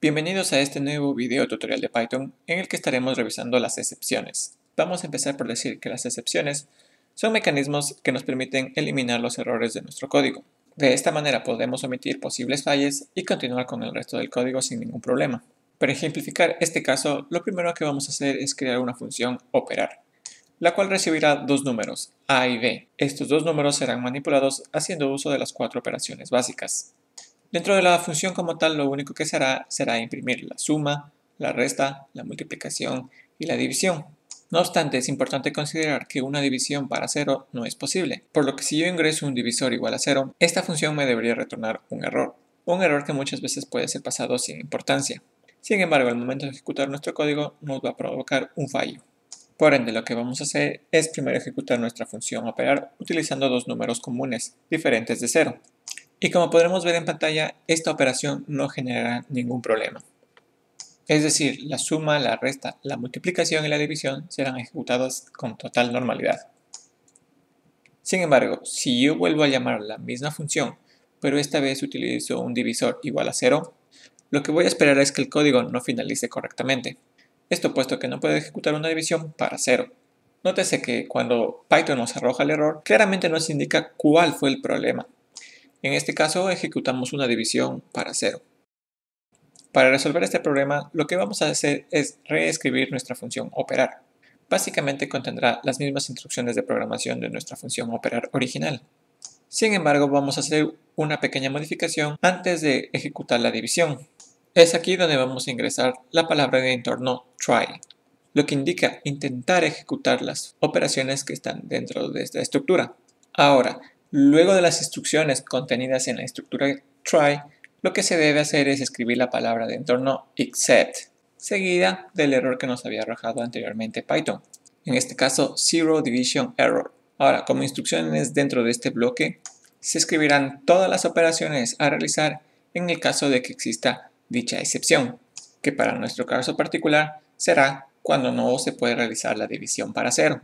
Bienvenidos a este nuevo video tutorial de Python en el que estaremos revisando las excepciones. Vamos a empezar por decir que las excepciones son mecanismos que nos permiten eliminar los errores de nuestro código. De esta manera podemos omitir posibles fallas y continuar con el resto del código sin ningún problema. Para ejemplificar este caso, lo primero que vamos a hacer es crear una función operar, la cual recibirá dos números, a y b. Estos dos números serán manipulados haciendo uso de las cuatro operaciones básicas. Dentro de la función como tal, lo único que se hará será imprimir la suma, la resta, la multiplicación y la división. No obstante, es importante considerar que una división para 0 no es posible, por lo que si yo ingreso un divisor igual a 0, esta función me debería retornar un error que muchas veces puede ser pasado sin importancia. Sin embargo, al momento de ejecutar nuestro código nos va a provocar un fallo. Por ende, lo que vamos a hacer es primero ejecutar nuestra función operar utilizando dos números comunes, diferentes de 0. Y como podremos ver en pantalla, esta operación no generará ningún problema. Es decir, la suma, la resta, la multiplicación y la división serán ejecutadas con total normalidad. Sin embargo, si yo vuelvo a llamar la misma función, pero esta vez utilizo un divisor igual a 0, lo que voy a esperar es que el código no finalice correctamente. Esto puesto que no puedo ejecutar una división para 0. Nótese que cuando Python nos arroja el error, claramente nos indica cuál fue el problema. En este caso ejecutamos una división para 0. Para resolver este problema, lo que vamos a hacer es reescribir nuestra función operar. Básicamente contendrá las mismas instrucciones de programación de nuestra función operar original. Sin embargo, vamos a hacer una pequeña modificación antes de ejecutar la división. Es aquí donde vamos a ingresar la palabra de entorno try, lo que indica intentar ejecutar las operaciones que están dentro de esta estructura. Ahora, luego de las instrucciones contenidas en la estructura try, lo que se debe hacer es escribir la palabra de entorno except, seguida del error que nos había arrojado anteriormente Python, en este caso Zero Division Error. Ahora, como instrucciones dentro de este bloque, se escribirán todas las operaciones a realizar en el caso de que exista dicha excepción, que para nuestro caso particular será cuando no se puede realizar la división para 0.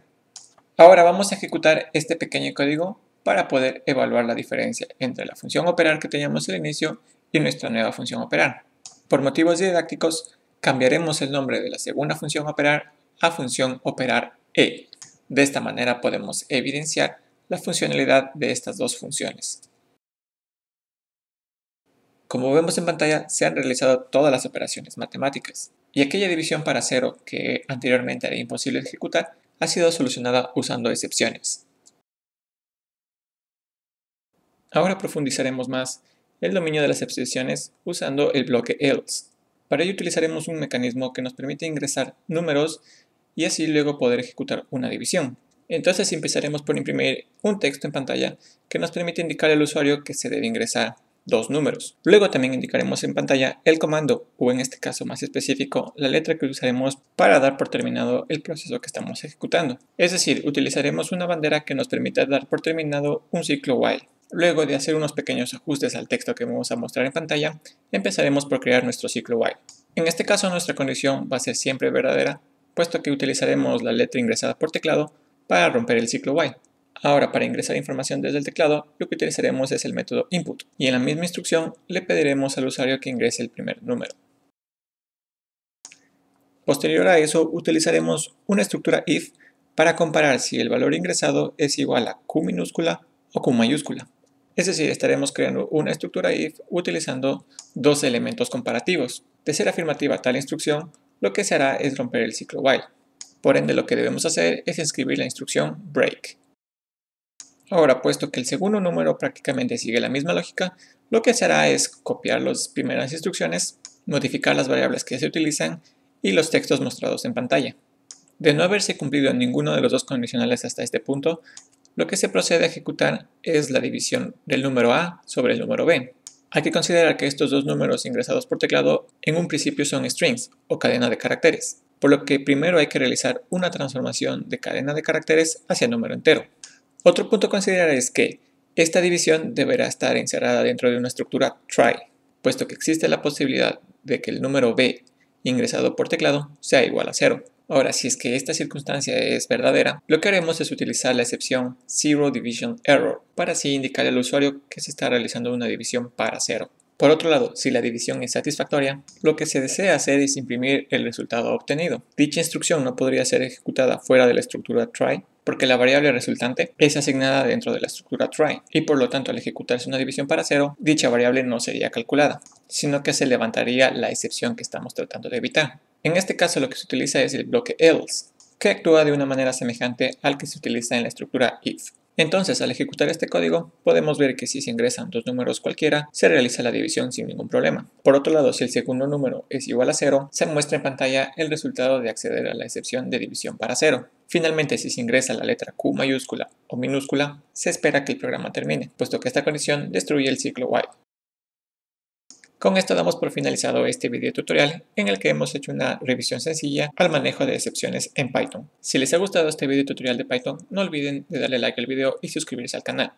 Ahora vamos a ejecutar este pequeño código para poder evaluar la diferencia entre la función operar que teníamos al inicio y nuestra nueva función operar. Por motivos didácticos, cambiaremos el nombre de la segunda función operar a función operar e. De esta manera podemos evidenciar la funcionalidad de estas dos funciones. Como vemos en pantalla, se han realizado todas las operaciones matemáticas, y aquella división para 0 que anteriormente era imposible de ejecutar ha sido solucionada usando excepciones. Ahora profundizaremos más el dominio de las excepciones usando el bloque else. Para ello utilizaremos un mecanismo que nos permite ingresar números y así luego poder ejecutar una división. Entonces empezaremos por imprimir un texto en pantalla que nos permite indicar al usuario que se debe ingresar dos números. Luego también indicaremos en pantalla el comando, o en este caso más específico, la letra que usaremos para dar por terminado el proceso que estamos ejecutando. Es decir, utilizaremos una bandera que nos permita dar por terminado un ciclo while. Luego de hacer unos pequeños ajustes al texto que vamos a mostrar en pantalla, empezaremos por crear nuestro ciclo while. En este caso nuestra condición va a ser siempre verdadera, puesto que utilizaremos la letra ingresada por teclado para romper el ciclo while. Ahora, para ingresar información desde el teclado, lo que utilizaremos es el método input, y en la misma instrucción le pediremos al usuario que ingrese el primer número. Posterior a eso, utilizaremos una estructura if para comparar si el valor ingresado es igual a Q minúscula o Q mayúscula. Es decir, estaremos creando una estructura if utilizando dos elementos comparativos. De ser afirmativa tal instrucción, lo que se hará es romper el ciclo while. Por ende, lo que debemos hacer es escribir la instrucción break. Ahora, puesto que el segundo número prácticamente sigue la misma lógica, lo que se hará es copiar las primeras instrucciones, modificar las variables que se utilizan y los textos mostrados en pantalla. De no haberse cumplido ninguno de los dos condicionales hasta este punto, lo que se procede a ejecutar es la división del número A sobre el número B. Hay que considerar que estos dos números ingresados por teclado en un principio son strings o cadena de caracteres, por lo que primero hay que realizar una transformación de cadena de caracteres hacia número entero. Otro punto a considerar es que esta división deberá estar encerrada dentro de una estructura try, puesto que existe la posibilidad de que el número B ingresado por teclado sea igual a 0. Ahora, si es que esta circunstancia es verdadera, lo que haremos es utilizar la excepción Zero Division Error para así indicar al usuario que se está realizando una división para 0. Por otro lado, si la división es satisfactoria, lo que se desea hacer es imprimir el resultado obtenido. Dicha instrucción no podría ser ejecutada fuera de la estructura try, porque la variable resultante es asignada dentro de la estructura try, y por lo tanto al ejecutarse una división para 0, dicha variable no sería calculada, sino que se levantaría la excepción que estamos tratando de evitar. En este caso lo que se utiliza es el bloque else, que actúa de una manera semejante al que se utiliza en la estructura if. Entonces, al ejecutar este código, podemos ver que si se ingresan dos números cualquiera, se realiza la división sin ningún problema. Por otro lado, si el segundo número es igual a 0, se muestra en pantalla el resultado de acceder a la excepción de división para 0. Finalmente, si se ingresa la letra Q mayúscula o minúscula, se espera que el programa termine, puesto que esta condición destruye el ciclo while. Con esto damos por finalizado este video tutorial en el que hemos hecho una revisión sencilla al manejo de excepciones en Python. Si les ha gustado este video tutorial de Python, no olviden de darle like al video y suscribirse al canal.